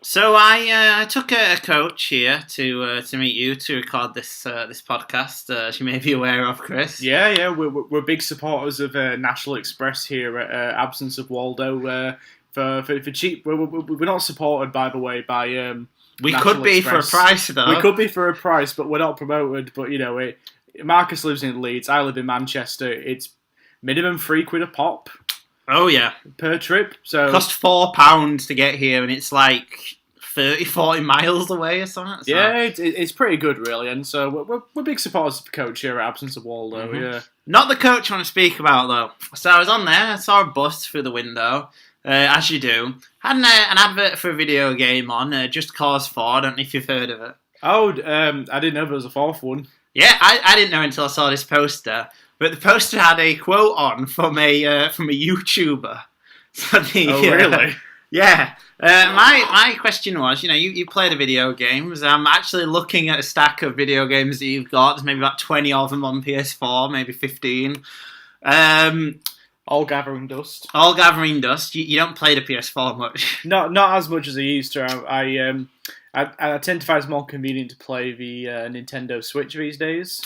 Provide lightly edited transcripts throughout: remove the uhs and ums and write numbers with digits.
So I took a coach here to meet you to record this podcast. As you may be aware of, Chris. Yeah, we're big supporters of National Express here at Absence of Waldo. For cheap, we're not supported, by the way, by We National could be Express. for a price, though. We could be for a price, but we're not promoted. But Marcus lives in Leeds. I live in Manchester. It's minimum £3 a pop Oh yeah, per trip. So cost £4 to get here, and it's like 30-40 miles away or something. So. yeah, it's pretty good, really. And so we're big supporters of the coach here at Absence of Waldo. Mhm. Yeah. Not the coach I want to speak about though. So I was on there, I saw a bus through the window, as you do. Had an advert for a video game on, Just Cause 4. I don't know if you've heard of it. Oh, I didn't know there was a fourth one. Yeah, I didn't know until I saw this poster. But the poster had a quote on from a YouTuber. So Really? Yeah. My question was, you play the video games. I'm actually looking at a stack of video games that you've got. There's maybe about 20 of them on PS4, maybe 15. All gathering dust. All gathering dust. You don't play the PS4 much. Not as much as I used to. I tend to find it's more convenient to play the Nintendo Switch these days.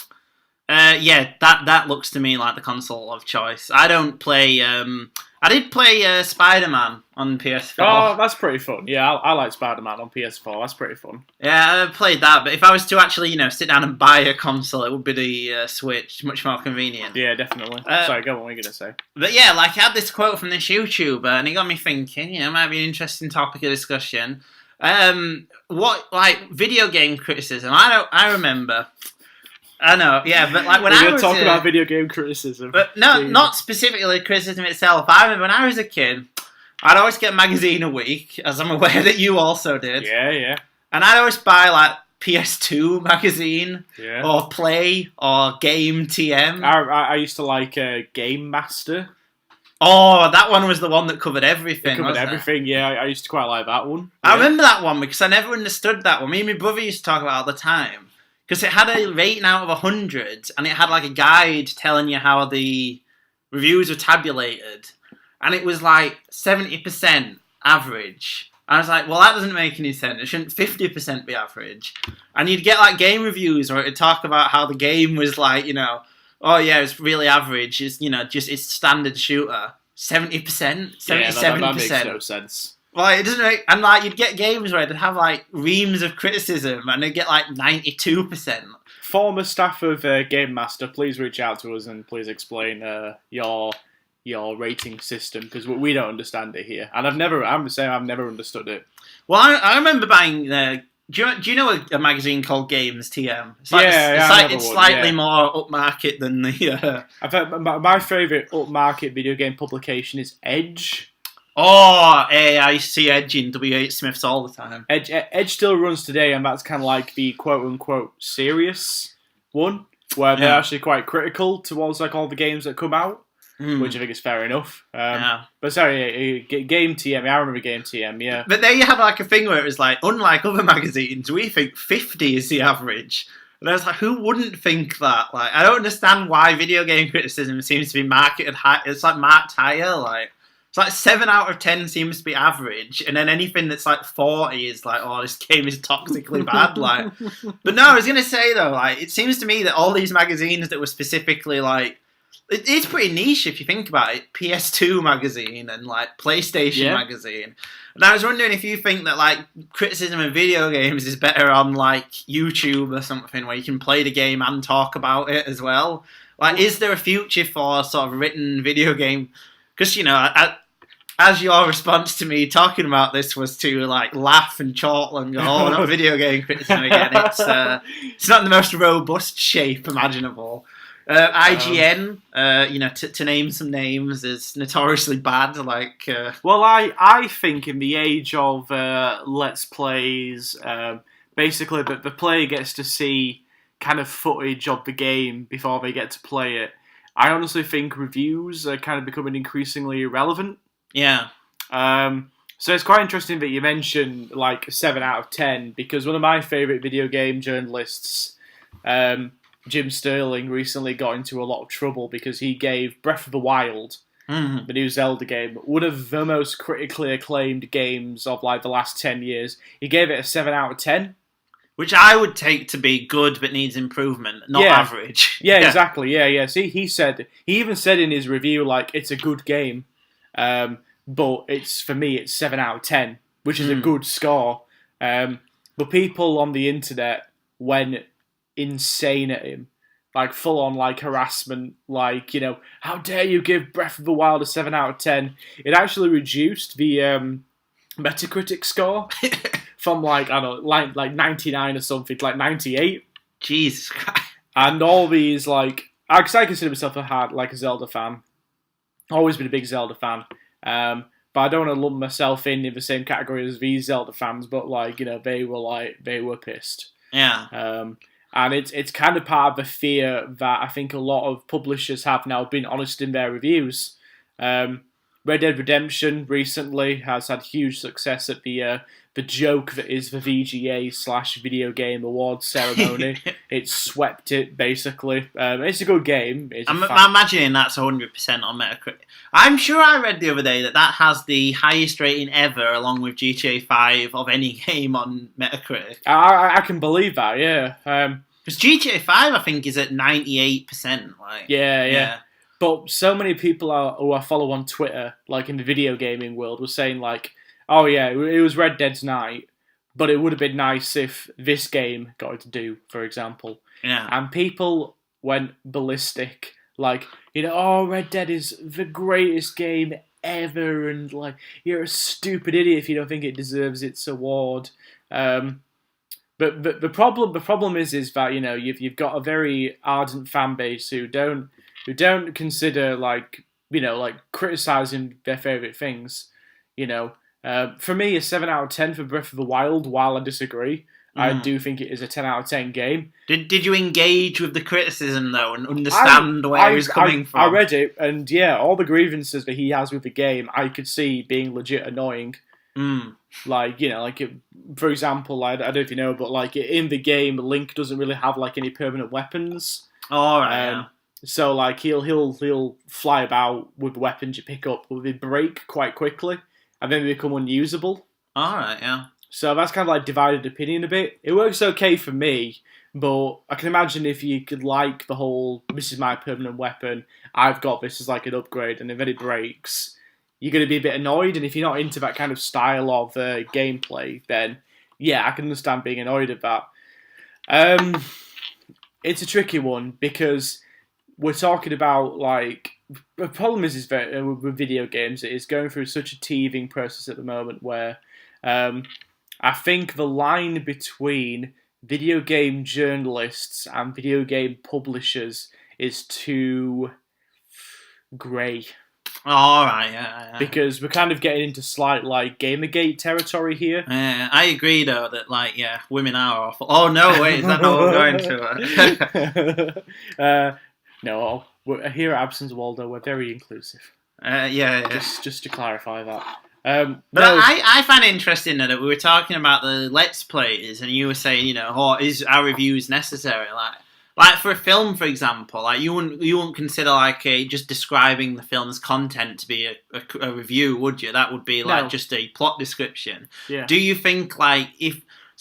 Yeah, that looks to me like the console of choice. I don't play. I did play Spider-Man on PS4. Oh, that's pretty fun. Yeah, I like Spider-Man on PS4. That's pretty fun. Yeah, I played that. But if I was to actually, sit down and buy a console, it would be the Switch. Much more convenient. Yeah, definitely. Sorry, go on. What are you gonna say? But yeah, I had this quote from this YouTuber, and it got me thinking. It might be an interesting topic of discussion. Video game criticism? I remember. I know, yeah, but when I was talk about video game criticism, but not specifically criticism itself. I remember when I was a kid, I'd always get a magazine a week, as I'm aware that you also did. Yeah. And I'd always buy PS2 magazine, Yeah. or Play, or Game TM. I used to like Game Master. Oh, that one was the one that covered everything. It covered wasn't everything. It? Yeah, I used to quite like that one. I Yeah. remember that one because I never understood that one. Me and my brother used to talk about it all the time. Because it had a rating out of 100, and it had a guide telling you how the reviews were tabulated. And it was 70% average. And I was like, well, that doesn't make any sense. It shouldn't 50% be average. And you'd get game reviews where it'd talk about how the game was oh yeah, it's really average. It's, it's standard shooter. 70%? 77%? Yeah, that makes no sense. Well, it doesn't make, and you'd get games where they'd have reams of criticism, and they'd get 92%. Former staff of Game Master, please reach out to us and please explain your rating system, because we don't understand it here, and I've never understood it. Well, I remember buying do you know a magazine called Games TM? It's it's slightly more upmarket than the. I've heard, my favourite upmarket video game publication is Edge. Oh, hey, I used to see Edge in W.H. Smiths all the time. Edge still runs today, and that's kind of the quote-unquote serious one, where they're actually quite critical towards all the games that come out, which I think is fair enough. But sorry, Game TM, I remember Game TM, yeah. But there you have a thing where it was unlike other magazines, we think 50 is the average. And I was like, who wouldn't think that? I don't understand why video game criticism seems to be marketed high. It's marked higher, It's 7 out of 10 seems to be average, and then anything that's 40 is oh, this game is toxically bad. But no, I was gonna say though, it seems to me that all these magazines that were specifically it's pretty niche if you think about it. PS2 magazine and PlayStation magazine. And I was wondering if you think that criticism of video games is better on YouTube or something where you can play the game and talk about it as well. Is there a future for sort of written video game? Because as your response to me talking about this was to laugh and chortle and go, oh, not video game criticism again. It's not in the most robust shape imaginable. IGN, to name some names, is notoriously bad. Well, I think in the age of Let's Plays, basically the player gets to see kind of footage of the game before they get to play it. I honestly think reviews are kind of becoming increasingly irrelevant. Yeah. So it's quite interesting that you mentioned 7 out of 10, because one of my favourite video game journalists, Jim Sterling, recently got into a lot of trouble because he gave Breath of the Wild Mhm. the new Zelda game, one of the most critically acclaimed games of like the last 10 years. He gave it a 7 out of 10. Which I would take to be good but needs improvement, not Yeah. average. Yeah, exactly. Yeah. See, he even said in his review like it's a good game, but it's for me it's 7 out of 10, which is a good score. But people on the internet went insane at him, like full on like harassment, like how dare you give Breath of the Wild a 7 out of 10? It actually reduced the Metacritic score from like I don't know, like 99 or something to like 98. Jesus Christ. And all these, like, because I consider myself a Zelda fan. Always been a big Zelda fan. But I don't want to lump myself in the same category as these Zelda fans, but, like, they were pissed. Yeah. And it's kind of part of the fear that I think a lot of publishers have now been honest in their reviews. Red Dead Redemption recently has had huge success at the joke that is the VGA/Video Game Awards ceremony. It swept it, basically. It's a good game. I'm imagining that's 100% on Metacritic. I'm sure I read the other day that has the highest rating ever, along with GTA 5, of any game on Metacritic. I can believe that, yeah. Because GTA 5, I think, is at 98%. Like, yeah. But so many people who I follow on Twitter, like in the video gaming world, were saying like, oh yeah, it was Red Dead's night, but it would have been nice if this game got it to do, for example. Yeah. And people went ballistic, like, oh, Red Dead is the greatest game ever, and like, you're a stupid idiot if you don't think it deserves its award. But the problem is that you've got a very ardent fan base who don't consider like criticizing their favorite things. For me, a 7 out of 10 for Breath of the Wild. While I disagree, I do think it is a 10 out of 10 game. Did you engage with the criticism though and understand where he was coming from? I read it, and yeah, all the grievances that he has with the game, I could see being legit annoying. Like for example, I don't know if you know, but like in the game, Link doesn't really have like any permanent weapons. All right. Yeah. So like he'll fly about with weapons you pick up, but they break quite quickly, and then they become unusable. All right, yeah. So that's kind of like divided opinion a bit. It works okay for me, but I can imagine if you could like the whole, this is my permanent weapon, I've got this as like an upgrade, and if it breaks, you're going to be a bit annoyed. And if you're not into that kind of style of gameplay, then yeah, I can understand being annoyed at that. It's a tricky one because we're talking about, like, the problem is with video games, it is going through such a teething process at the moment where I think the line between video game journalists and video game publishers is too grey. All right, yeah. Because we're kind of getting into slight, like, Gamergate territory here. Yeah, I agree, though, that, like, yeah, women are awful. Oh, no, wait, is that not what we're going to? No, here at Absence Waldo, we're very inclusive. Yeah. Just to clarify that. But no. I find it interesting that we were talking about the Let's Plays, and you were saying, is our reviews necessary? Like for a film, for example, like you wouldn't consider like just describing the film's content to be a review, would you? That would be like just a plot description. Yeah. Do you think like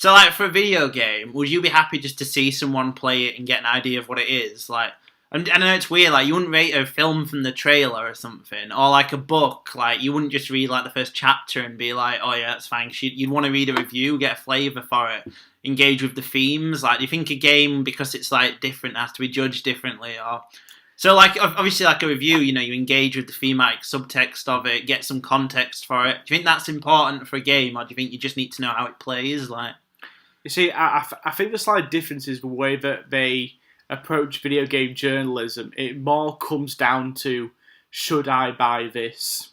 like for a video game, would you be happy just to see someone play it and get an idea of what it is? Like, and I know it's weird, like you wouldn't rate a film from the trailer or something, or like a book, like you wouldn't just read like the first chapter and be like, oh yeah, that's fine. You'd want to read a review, get a flavour for it, engage with the themes. Like, do you think a game, because it's like different, has to be judged differently? Or so like obviously like a review, you engage with the thematic subtext of it, get some context for it. Do you think that's important for a game, or do you think you just need to know how it plays? Like, you see, I think the slight difference is the way that they approach video game journalism. It more comes down to, should I buy this?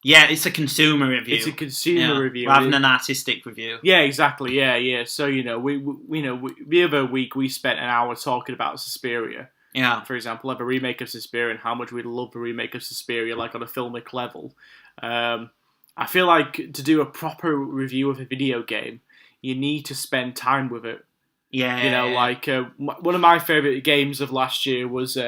Yeah, it's a consumer review. It's a consumer review rather than an artistic review. Yeah, exactly. Yeah. So the other week we spent an hour talking about Suspiria. Yeah. For example, like a remake of Suspiria and how much we'd love the remake of Suspiria, like on a filmic level. I feel like to do a proper review of a video game, you need to spend time with it. Yeah. Like one of my favourite games of last year was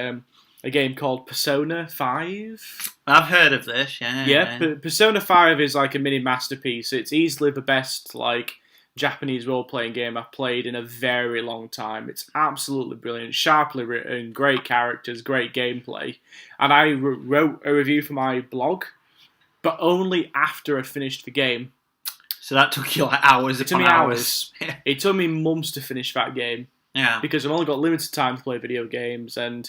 a game called Persona 5. I've heard of this. Yeah. Persona 5 is like a mini masterpiece. It's easily the best like Japanese role-playing game I've played in a very long time. It's absolutely brilliant, sharply written, great characters, great gameplay. And I wrote a review for my blog, but only after I finished the game. So that took you like hours upon hours. It took me months to finish that game. Yeah. Because I've only got limited time to play video games, and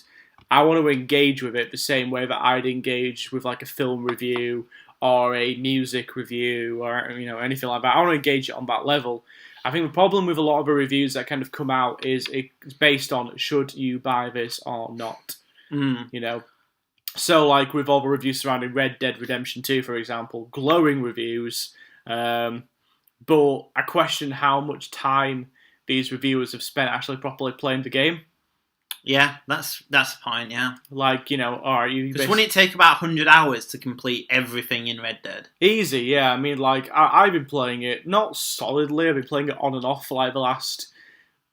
I want to engage with it the same way that I'd engage with like a film review or a music review or anything like that. I want to engage it on that level. I think the problem with a lot of the reviews that kind of come out is it's based on should you buy this or not. So like with all the reviews surrounding Red Dead Redemption 2, for example, glowing reviews, but I question how much time these reviewers have spent actually properly playing the game. Yeah, that's the point, yeah. Like, alright, because wouldn't it take about 100 hours to complete everything in Red Dead? Easy, yeah. I mean, like, I've been playing it, not solidly, I've been playing it on and off for like the last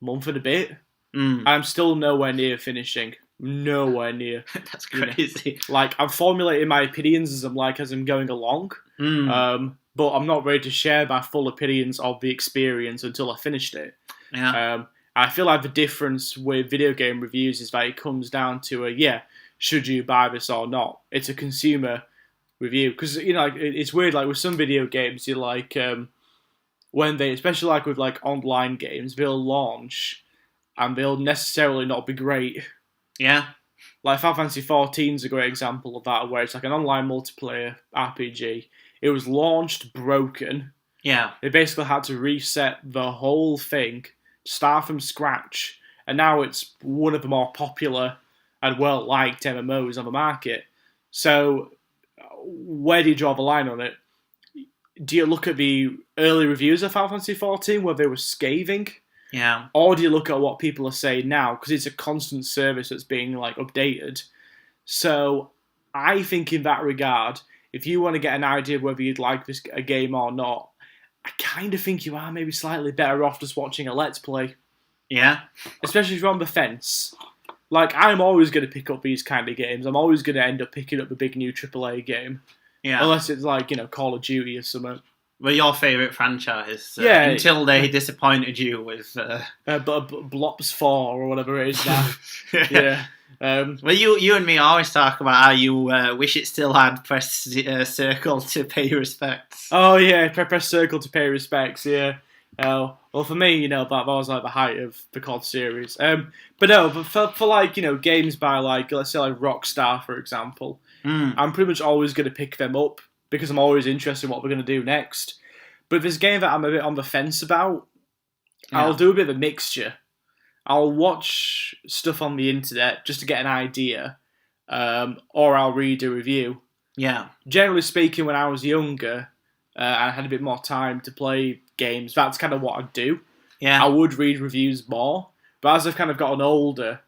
month and a bit. I'm still nowhere near finishing. Nowhere near. That's crazy. Like, I'm formulating my opinions as I'm going along. But I'm not ready to share my full opinions of the experience until I finished it. Yeah. I feel like the difference with video game reviews is that it comes down to should you buy this or not? It's a consumer review. Because, it's weird, like with some video games, you like, when they, especially like with like online games, they'll launch and they'll necessarily not be great. Yeah. Like Final Fantasy XIV is a great example of that, where it's like an online multiplayer RPG. It was launched broken. Yeah. They basically had to reset the whole thing, start from scratch, and now it's one of the more popular and well-liked MMOs on the market. So, where do you draw the line on it? Do you look at the early reviews of Final Fantasy XIV where they were scathing? Yeah. Or do you look at what people are saying now? Because it's a constant service that's being like updated. So, I think in that regard, if you want to get an idea of whether you'd like a game or not, I kind of think you are maybe slightly better off just watching a Let's Play. Yeah. Especially if you're on the fence. Like, I'm always going to pick up these kind of games. I'm always going to end up picking up the big new AAA game. Yeah. Unless it's like, Call of Duty or something. Well, your favourite franchise. Yeah. Until they disappointed you with... Blops 4 or whatever it is now. Yeah. Well, you and me always talk about how you wish it still had press circle to pay your respects. Oh yeah, press circle to pay respects. Yeah. Well, for me, that was like the height of the COD series. But for like games by like let's say like Rockstar for example, I'm pretty much always going to pick them up because I'm always interested in what we're going to do next. But if there's a game that I'm a bit on the fence about, I'll do a bit of a mixture. I'll watch stuff on the internet just to get an idea, or I'll read a review. Yeah. Generally speaking, when I was younger, I had a bit more time to play games. That's kind of what I'd do. Yeah. I would read reviews more, but as I've kind of gotten older,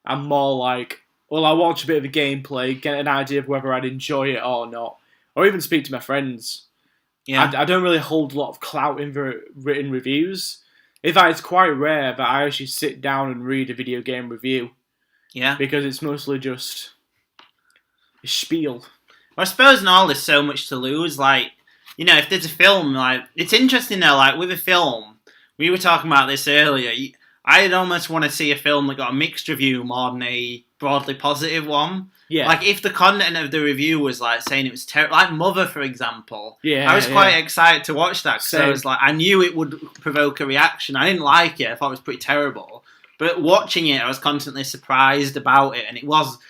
I'm more like, well, I'll watch a bit of the gameplay, get an idea of whether I'd enjoy it or not, or even speak to my friends. Yeah. I don't really hold a lot of clout in the written reviews. In fact, it's quite rare that I actually sit down and read a video game review. Yeah. Because it's mostly just a spiel. Well, I suppose in all there's so much to lose. Like, if there's a film, like, it's interesting though, like, with a film, we were talking about this earlier, I'd almost want to see a film that got a mixed review more than a broadly positive one. Yeah. Like, if the content of the review was, like, saying it was terrible, like Mother, for example. Yeah. I was quite excited to watch that, because I was like, I knew it would provoke a reaction. I didn't like it, I thought it was pretty terrible. But watching it, I was constantly surprised about it, and it wasn't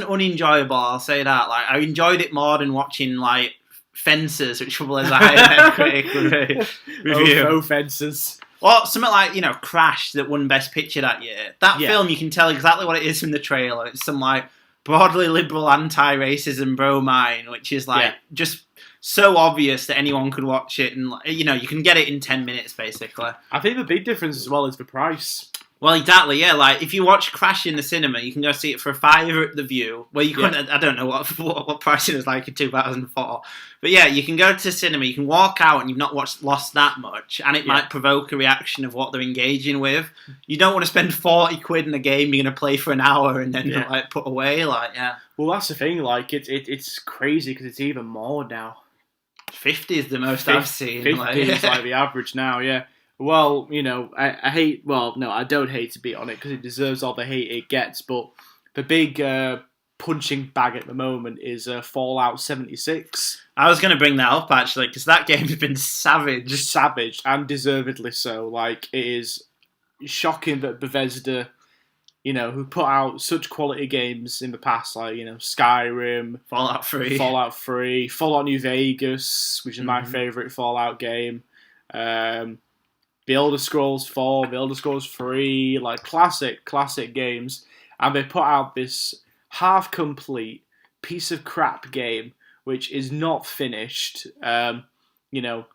unenjoyable, I'll say that. Like, I enjoyed it more than watching, like, Fences, which was a high critic review. Oh, Fences. Or something like, Crash, that won Best Picture that year. That film, you can tell exactly what it is from the trailer. It's some, like, broadly liberal anti-racism bromine, which is, like, just so obvious that anyone could watch it. And, you can get it in 10 minutes, basically. I think the big difference as well is the price. Well, exactly, yeah. Like, if you watch Crash in the cinema, you can go see it for $5 at the View, where you couldn't, I don't know what price it was like in 2004. But yeah, you can go to the cinema, you can walk out and you've not lost that much, and it might provoke a reaction of what they're engaging with. You don't want to spend 40 quid in a game you're going to play for an hour and then like put away, like, yeah. Well, that's the thing, like, it's crazy because it's even more now. 50 is the most I've seen. 50 is like the average now, yeah. Well, you know, I hate... Well, no, I don't hate to be on it because it deserves all the hate it gets, but the big punching bag at the moment is Fallout 76. I was going to bring that up, actually, because that game has been savage. Savage, and deservedly so. Like, it is shocking that Bethesda, you know, who put out such quality games in the past, like, you know, Skyrim, Fallout 3, Fallout New Vegas, which is my favourite Fallout game, The Elder Scrolls 4, The Elder Scrolls 3, like classic games, and they put out this half-complete piece of crap game which is not finished. You know,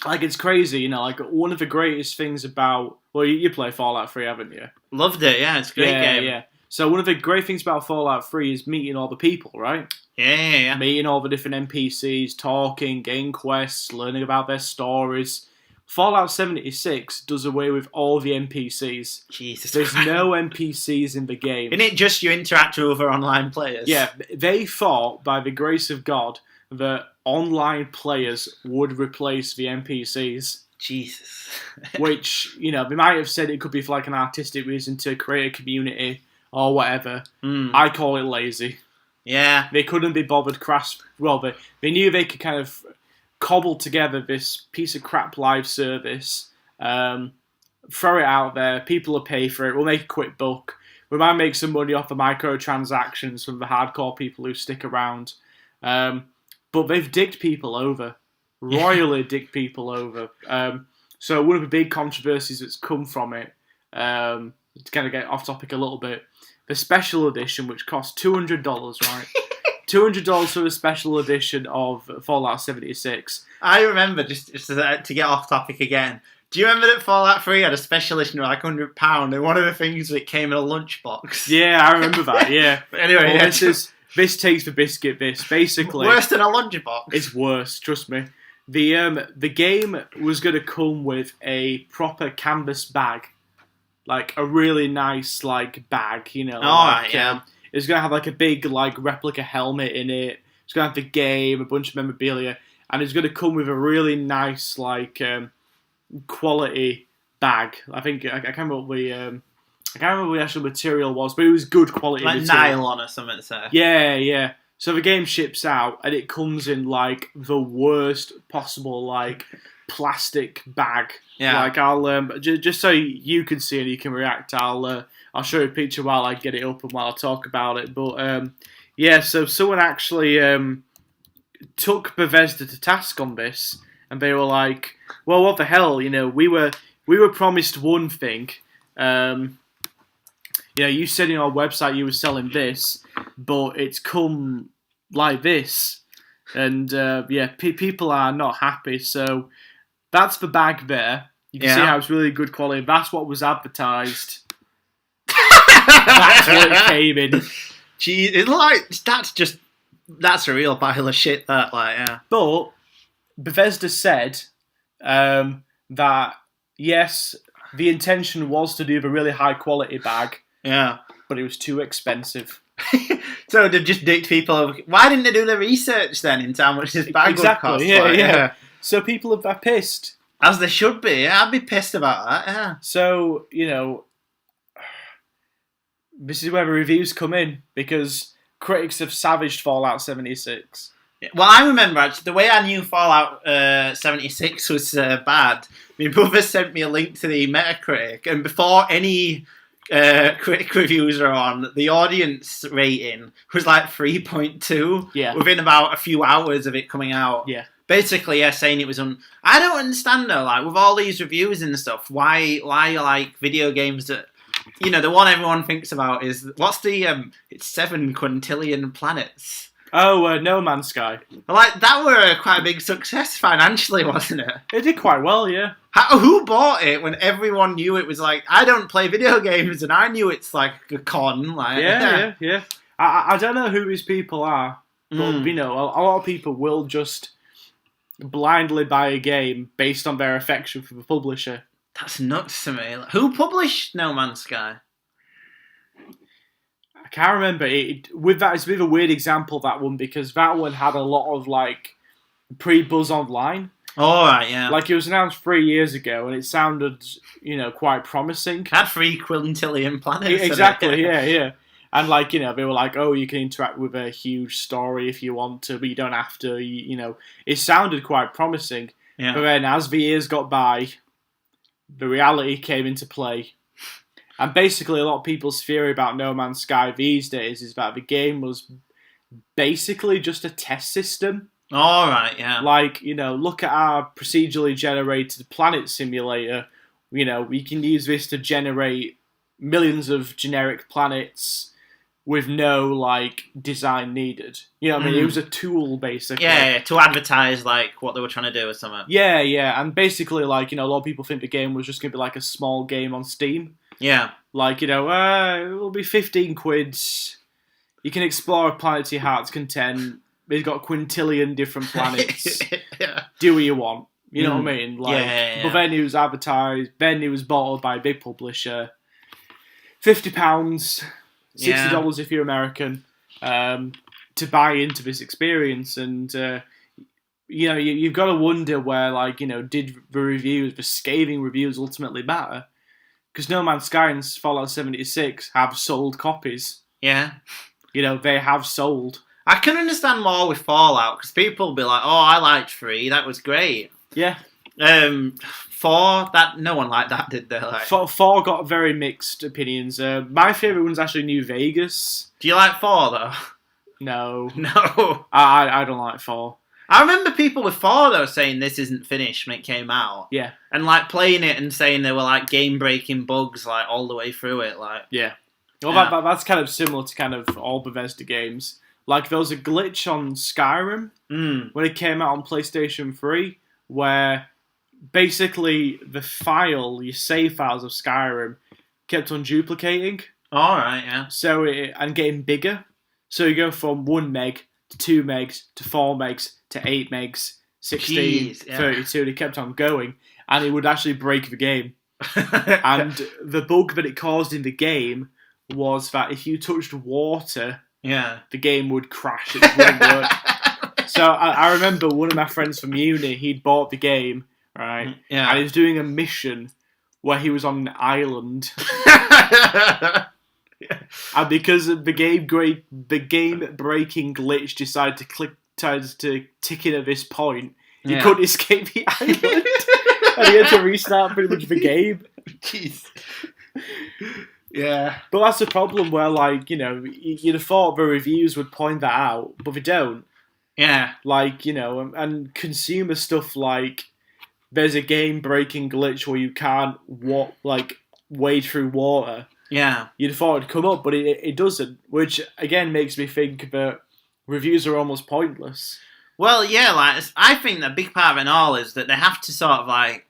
like, it's crazy. You know, like, one of the greatest things about... Well, you play Fallout 3, haven't you? Loved it, yeah. It's a great game. Yeah. So one of the great things about Fallout 3 is meeting all the people, right? Yeah. Meeting all the different NPCs, talking, getting quests, learning about their stories. Fallout 76 does away with all the NPCs. There's no NPCs in the game. Isn't it just you interact with other online players? Yeah, they thought, by the grace of God, that online players would replace the NPCs. Jesus. Which, you know, they might have said it could be for like an artistic reason to create a community or whatever. I call it lazy. Yeah. They couldn't be bothered Well, they knew they could kind of cobble together this piece of crap live service, throw it out there, people will pay for it, we'll make a quick buck, we might make some money off the microtransactions from the hardcore people who stick around, but they've dicked people over, royally dicked people over. So one of the big controversies that's come from it, to kind of get off topic a little bit, the special edition, which costs $200, right? $200 for a special edition of Fallout 76. I remember, just to get off topic again, do you remember that Fallout 3 had a special edition of like £100, and one of the things that came in a lunchbox? Yeah, I remember that, yeah. But anyway, well, this takes the biscuit, this. Basically, worse than a lunchbox? It's worse, trust me. The game was going to come with a proper canvas bag. Like, a really nice, like, bag, you know. It's going to have like a big like replica helmet in it. It's going to have the game, a bunch of memorabilia, and it's going to come with a really nice like quality bag. I think I can't remember what the actual material was, but it was good quality. Like material. nylon or something, so. Yeah. So the game ships out, and it comes in like the worst possible like plastic bag. Yeah. Like I'll just so you can see and you can react. I'll show you a picture while I get it up and while I talk about it. But yeah, so someone actually took Bethesda to task on this, and they were like, "Well, what the hell? You know, we were promised one thing. You know, you said in our website you were selling this, but it's come like this, and yeah, people are not happy. So that's the bag there. You can see how it's really good quality. That's what was advertised." That's what it came in. Gee, it's like that's a real pile of shit. That But Bethesda said that yes, the intention was to do the really high quality bag. Yeah, but it was too expensive. So they just dicked people over. Why didn't they do the research then into how much this bag would cost? Yeah. So people are pissed, as they should be. Yeah, I'd be pissed about that. Yeah. So you know. This is where the reviews come in, because critics have savaged Fallout 76. Well, I remember, actually, the way I knew Fallout 76 was bad, my brother sent me a link to the Metacritic, and before any critic reviews are on, the audience rating was like 3.2 within about a few hours of it coming out. Yeah. Basically, saying it was I don't understand, though, like, with all these reviews and stuff, why like, video games that... You know, the one everyone thinks about is, what's the, it's 7 quintillion planets. Oh, No Man's Sky. Like, that were quite a big success financially, wasn't it? It did quite well, yeah. Who bought it when everyone knew it was like, I don't play video games and I knew it's like a con. Like, Yeah. I don't know who these people are, but you know, a lot of people will just blindly buy a game based on their affection for the publisher. That's nuts to me. Like, who published No Man's Sky? I can't remember. With that, it's a bit of a weird example, that one, because that one had a lot of like pre-buzz online. All right, yeah. Like, it was announced 3 years ago, and it sounded, you know, quite promising. Had 3 quintillion planets. Exactly, yeah. And, like, you know, they were like, oh, you can interact with a huge story if you want to, but you don't have to, you know. It sounded quite promising. Yeah. But then, as the years got by, the reality came into play. And basically, a lot of people's theory about No Man's Sky these days is that the game was basically just a test system. All right, yeah. Like, you know, look at our procedurally generated planet simulator. You know, we can use this to generate millions of generic planets with no, like, design needed. You know what I mean? It was a tool, basically. Yeah, to advertise, like, what they were trying to do or something. Yeah. And basically, like, you know, a lot of people think the game was just going to be like a small game on Steam. Yeah. Like, you know, it will be 15 quids. You can explore a planet to your heart's content. They've got quintillion different planets. Yeah. Do what you want. You know what I mean? Like, yeah. But then it was advertised. Then it was bought by a big publisher. £50, $60 if you're American, to buy into this experience. And, you know, you've got to wonder where, like, you know, did the scathing reviews ultimately matter? Because No Man's Sky and Fallout 76 have sold copies. Yeah. You know, they have sold. I can understand more with Fallout, because people will be like, oh, I liked 3, that was great. Yeah. 4, that no one liked that, did they? Like, 4 got very mixed opinions. My favourite one's actually New Vegas. Do you like 4, though? No. No. I don't like 4. I remember people with 4, though, saying this isn't finished when it came out. Yeah. And, like, playing it and saying there were, like, game-breaking bugs, like, all the way through it, like... Yeah. Well, that's kind of similar to kind of all Bethesda games. Like, there was a glitch on Skyrim when it came out on PlayStation 3, where basically the file, your save files of Skyrim, kept on duplicating. Alright, yeah. So and getting bigger. So you go from 1 meg to 2 megs to 4 megs to 8 megs, 16, 32, and it kept on going. And it would actually break the game. And the bug that it caused in the game was that if you touched water... Yeah, the game would crash. It wouldn't work. So I remember one of my friends from uni. He'd bought the game, right? Yeah, and he was doing a mission where he was on an island, and because of the game breaking glitch decided to tick in at this point, he couldn't escape the island, and he had to restart pretty much the game. Jeez. Yeah. But that's the problem where, like, you know, you'd have thought the reviews would point that out, but they don't. Yeah. Like, you know, and consumer stuff like, there's a game-breaking glitch where you can't, wade through water. Yeah. You'd have thought it'd come up, but it doesn't, which, again, makes me think that reviews are almost pointless. Well, yeah, like, I think that a big part of it all is that they have to sort of, like,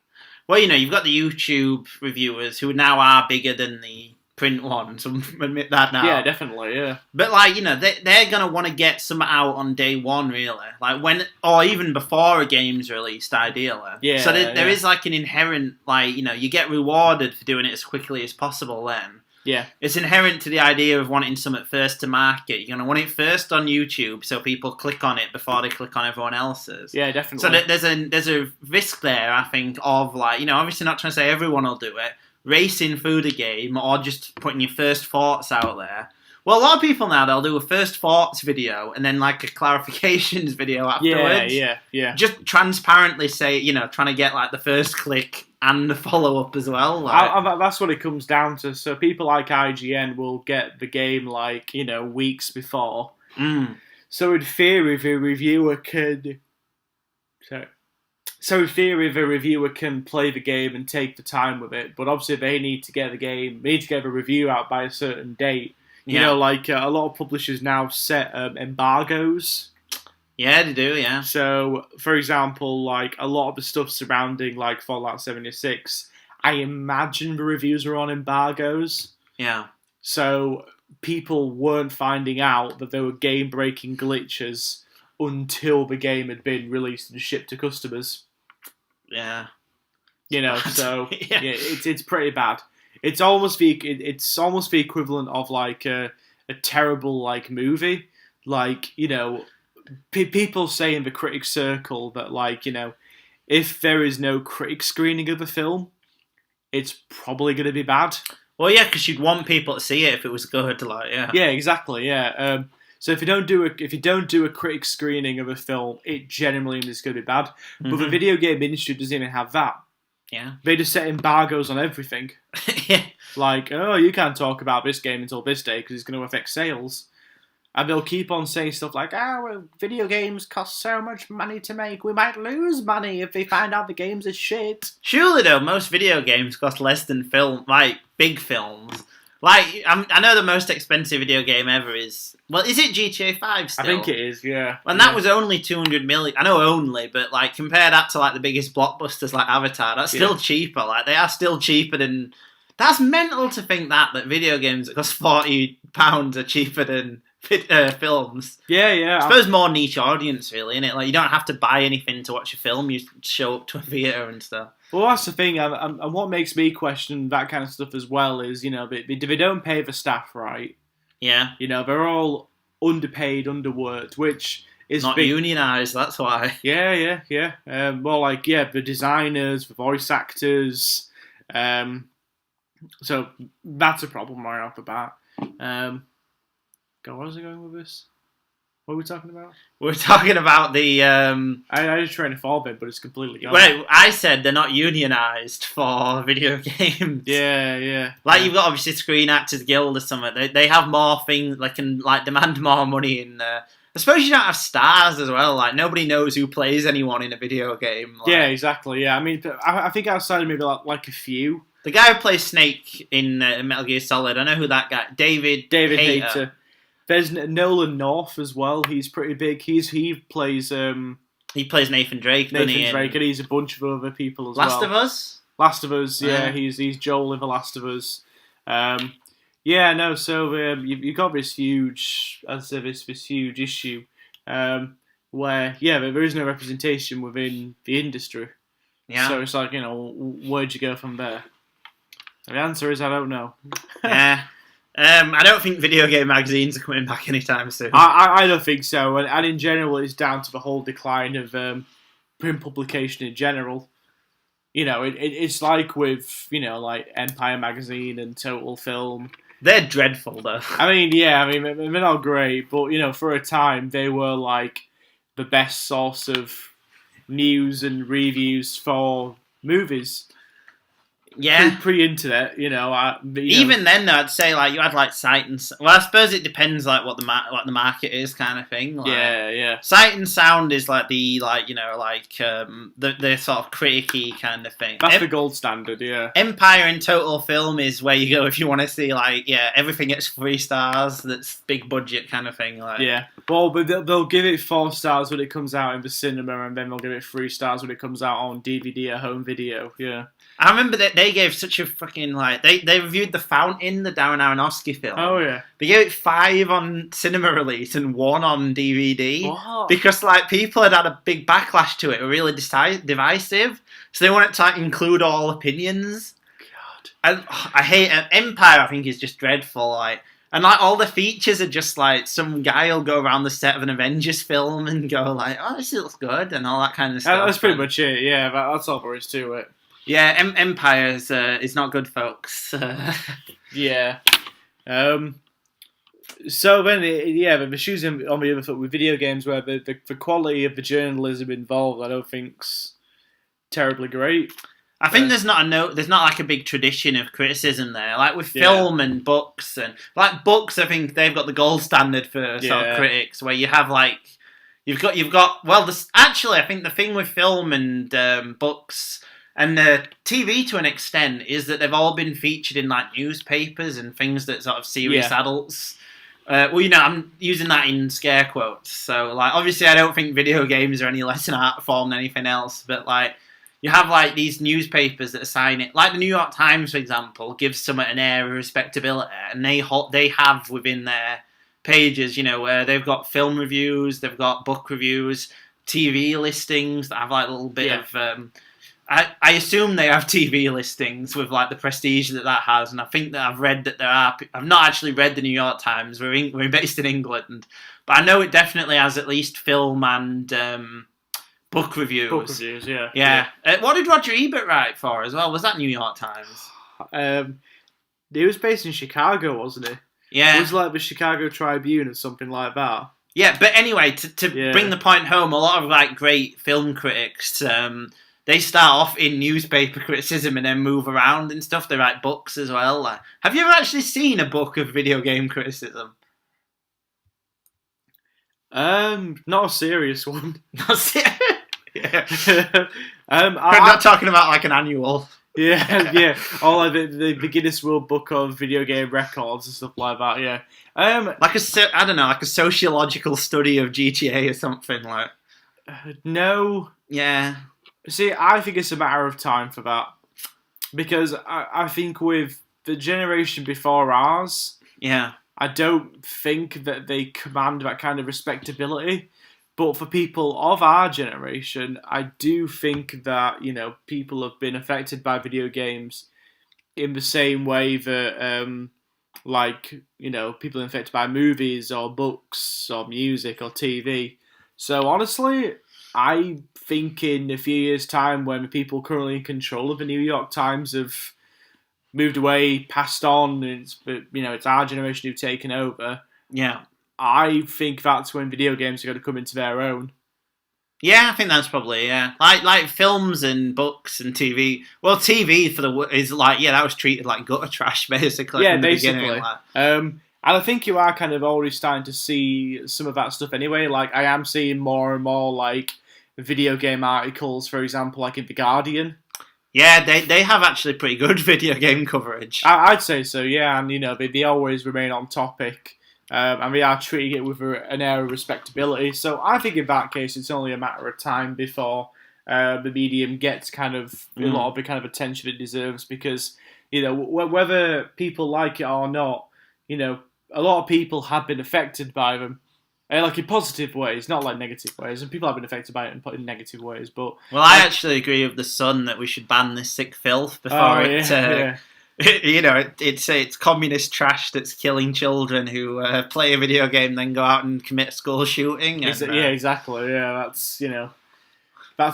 well, you know, you've got the YouTube reviewers who now are bigger than the print ones, admit that now. Yeah, definitely, yeah. But, like, you know, they're going to want to get some out on day one, really. Like, when, or even before a game's released, ideally. Yeah. So there is, like, an inherent, like, you know, you get rewarded for doing it as quickly as possible then. Yeah. It's inherent to the idea of wanting something first to market. You're going to want it first on YouTube so people click on it before they click on everyone else's. Yeah, definitely. So there's a risk there, I think, of, like, you know, obviously not trying to say everyone will do it, racing through the game or just putting your first thoughts out there. Well, a lot of people now, they'll do a first thoughts video and then, like, a clarifications video afterwards. Yeah. Just transparently say, you know, trying to get, like, the first click and the follow-up as well. Like. That's what it comes down to. So people like IGN will get the game, like, you know, weeks before. So in theory, the reviewer could... So in theory, the reviewer can play the game and take the time with it, but obviously they need to get the review out by a certain date. You know, like, a lot of publishers now set embargoes Yeah, they do. Yeah. So, for example, like a lot of the stuff surrounding like Fallout 76, I imagine the reviews are on embargoes. Yeah. So people weren't finding out that there were game-breaking glitches until the game had been released and shipped to customers. Yeah. So yeah. it's pretty bad. It's almost the equivalent of like a terrible like movie. Like people say in the critic circle that like if there is no critic screening of the film, it's probably going to be bad. Well, yeah, because you'd want people to see it if it was good. Like, yeah. Yeah, exactly. Yeah. So if you don't do a critic screening of a film, it generally is going to be bad. Mm-hmm. But the video game industry doesn't even have that. Yeah. They just set embargoes on everything. Yeah. Like, oh, you can't talk about this game until this day because it's going to affect sales. And they'll keep on saying stuff like, well, video games cost so much money to make, we might lose money if they find out the games are shit. Surely, though, most video games cost less than big films. Like, I know the most expensive video game ever is... Well, is it GTA 5 still? I think it is, yeah. And that was only 200 million. I know only, but, like, compare that to, like, the biggest blockbusters like Avatar, that's still cheaper. Like, they are still cheaper than... That's mental to think that video games that cost £40 are cheaper than... films. Yeah. I suppose more niche audience, really, innit? Like, you don't have to buy anything to watch a film. You show up to a theatre and stuff. Well, that's the thing, and what makes me question that kind of stuff as well is, they don't pay the staff right. Yeah. They're all underpaid, underworked, which is not unionised. That's why. Yeah. The designers, the voice actors. So that's a problem right off the bat. God, what was I going with this? What are we talking about? We're talking about the... I was trying to follow it, but it's completely gone. Well, I said they're not unionised for video games. Yeah. Like, you've got, obviously, Screen Actors Guild or something. They have more things, they can, like, demand more money in there. I suppose you don't have stars as well. Like, nobody knows who plays anyone in a video game. Like, yeah, exactly, yeah. I mean, I think outside of maybe, like a few. The guy who plays Snake in Metal Gear Solid, I know who that guy... David Hayter. There's Nolan North as well. He's pretty big. He plays Nathan Drake. And he's a bunch of other people as well. Last of Us. Yeah, he's Joel in The Last of Us. So you've got this huge, as I said, this huge issue where there is no representation within the industry. Yeah. So it's like, where'd you go from there? And the answer is I don't know. Yeah. I don't think video game magazines are coming back anytime soon. I don't think so, and in general, it's down to the whole decline of print publication in general. It's like with like Empire magazine and Total Film. They're dreadful, though. They're not great, but for a time they were like the best source of news and reviews for movies. Yeah, pre-internet, Even then, though, I'd say like you had like Sight and I suppose it depends like what the market is, kind of thing. Like, yeah. Sight and Sound is like the the sort of criticky kind of thing. That's the gold standard, yeah. Empire and Total Film is where you go if you want to see like everything gets 3 stars. That's big budget kind of thing. Like well, but they'll give it 4 stars when it comes out in the cinema, and then they'll give it 3 stars when it comes out on DVD or home video. Yeah. I remember that they gave such a fucking they reviewed The Fountain, the Darren Aronofsky film. Oh yeah. They gave it 5 on cinema release and 1 on DVD. What? Because like people had a big backlash to it, were really divisive, so they wanted to include all opinions. God. I hate Empire. I think is just dreadful. And all the features are just like some guy will go around the set of an Avengers film and go like, "Oh, this looks good," and all that kind of stuff. That's pretty much it. Yeah, that's all there is to it. Yeah, Empire is not good, folks. Yeah. So then, the shoes on the other foot with video games, where the quality of the journalism involved, I don't think's terribly great. I think there's not like a big tradition of criticism there. Like with film and books, and like books, I think they've got the gold standard for sort of critics, where you have like you've got actually I think the thing with film and books. And the TV, to an extent, is that they've all been featured in like newspapers and things that sort of serious adults Well, you know, I'm using that in scare quotes. So, like, obviously, I don't think video games are any less an art form than anything else. But, like, you have, like, these newspapers that assign it. Like, the New York Times, for example, gives something an air of respectability. And they have within their pages, you know, where they've got film reviews, they've got book reviews, TV listings that have, like, a little bit of... I assume they have TV listings with like the prestige that has, and I think that I've read that there are. I've not actually read the New York Times. We're based in England, but I know it definitely has at least film and book reviews. Book reviews, yeah. Yeah. What did Roger Ebert write for as well? Was that New York Times? He was based in Chicago, wasn't he? Yeah. It was like the Chicago Tribune or something like that. Yeah, but anyway, to bring the point home, a lot of like great film critics. They start off in newspaper criticism and then move around and stuff. They write books as well. Like, have you ever actually seen a book of video game criticism? Not a serious one. Yeah. I'm not talking about like an annual. Yeah. Or like the Guinness World Book of Video Game Records and stuff like that. Yeah. Like like a sociological study of GTA or something like. No. Yeah. See, I think it's a matter of time for that. Because I think with the generation before ours, I don't think that they command that kind of respectability. But for people of our generation, I do think that, you know, people have been affected by video games in the same way that, like, you know, people are affected by movies or books or music or TV. So honestly, I think in a few years' time, when people currently in control of the New York Times have moved away, passed on, and it's our generation who've taken over. Yeah, I think that's when video games are going to come into their own. Yeah, I think that's probably like films and books and TV. Well, TV is like that was treated like gutter trash basically. Yeah, from the basically. beginning, like. And I think you are kind of already starting to see some of that stuff anyway. Like, I am seeing more and more, like, video game articles, for example, like in The Guardian. Yeah, they have actually pretty good video game coverage. I'd say so, yeah. And, you know, they always remain on topic. And they are treating it with an air of respectability. So I think in that case, it's only a matter of time before the medium gets kind of a lot of the kind of attention it deserves. Because, you know, whether people like it or not, you know, a lot of people have been affected by them, like in positive ways, not like negative ways. And people have been affected by it in negative ways. But I actually agree with the Sun that we should ban this sick filth before you know, it's communist trash that's killing children who play a video game, then go out and commit school shooting. And, yeah, exactly. Yeah, that's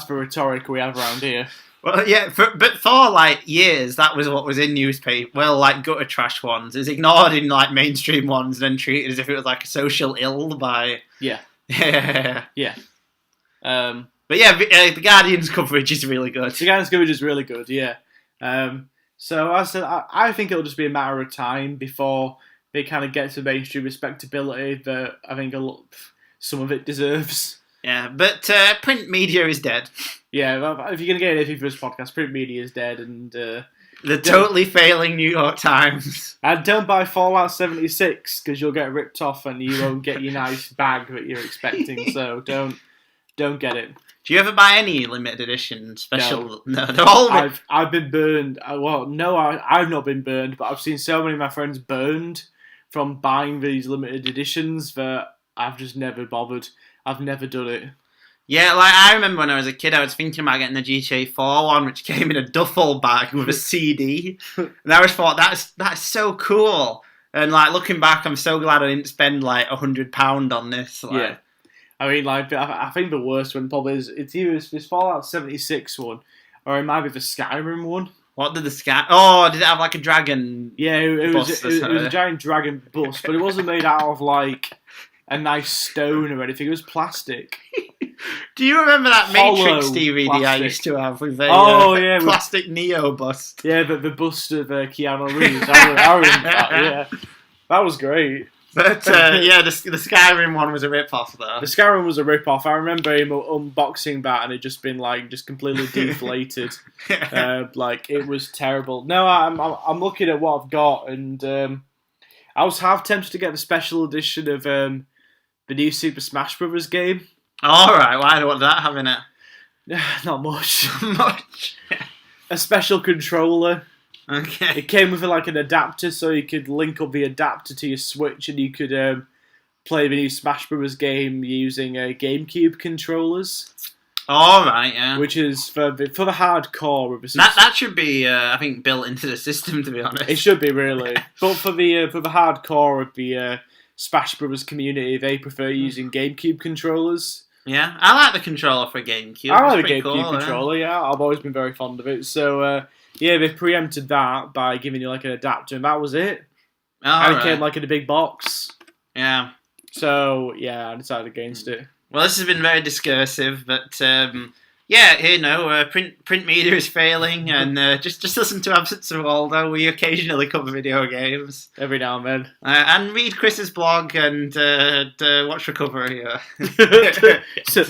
the rhetoric we have around here. Well, yeah, but for like years, that was what was in newspaper. Well, like gutter trash ones is ignored in like mainstream ones, and then treated as if it was like a social ill by. Yeah. Yeah. But yeah, the Guardian's coverage is really good. The Guardian's coverage is really good. Yeah. So as I said, I think it'll just be a matter of time before they kind of get to mainstream respectability that I think some of it deserves. Yeah, but print media is dead. Yeah, if you're going to get anything for this podcast, print media is dead. And the totally failing New York Times. And don't buy Fallout 76 because you'll get ripped off and you won't get your nice bag that you're expecting. So don't get it. Do you ever buy any limited edition special? No, they're all. I've been burned. Well, no, I've not been burned, but I've seen so many of my friends burned from buying these limited editions that I've just never bothered. I've never done it. Yeah, like I remember when I was a kid, I was thinking about getting the GTA 4 one, which came in a duffel bag with a CD, and I always thought that's so cool. And like looking back, I'm so glad I didn't spend like £100 on this. Like. Yeah, I mean, like I think the worst one probably is it's either this Fallout 76 one, or it might be the Skyrim one. What did the Sky? Oh, did it have like a dragon? Yeah, it was a giant dragon bust, but it wasn't made out of like a nice stone or anything. It was plastic. Do you remember that Matrix DVD plastic. I used to have with a plastic Neo bust? Yeah, the bust of Keanu Reeves. I remember that, yeah. That was great. But yeah, the Skyrim one was a rip-off though. The Skyrim was a rip-off. I remember him unboxing that and it just been like just completely deflated. Like it was terrible. No, I'm looking at what I've got and I was half tempted to get the special edition of the new Super Smash Bros. Game. Alright, why? What did that have in it? Not much. Much. A special controller. Okay. It came with like an adapter, so you could link up the adapter to your Switch, and you could play the new Smash Bros. Game using GameCube controllers. Alright, yeah. Which is for the hardcore. That should be, I think, built into the system, to be honest. It should be, really. But for the hardcore of the Smash Bros. Community, they prefer using GameCube controllers. Yeah, I like the controller for GameCube. I like the GameCube cool, controller, yeah. I've always been very fond of it. So, yeah, they preempted that by giving you like an adapter, and that was it. And it came like in a big box. Yeah. So, yeah, I decided against it. Well, this has been very discursive, but yeah, you know, print media is failing, and just listen to Absence of Waldo. We occasionally cover video games every now and then, and read Chris's blog and watch Recovery. So,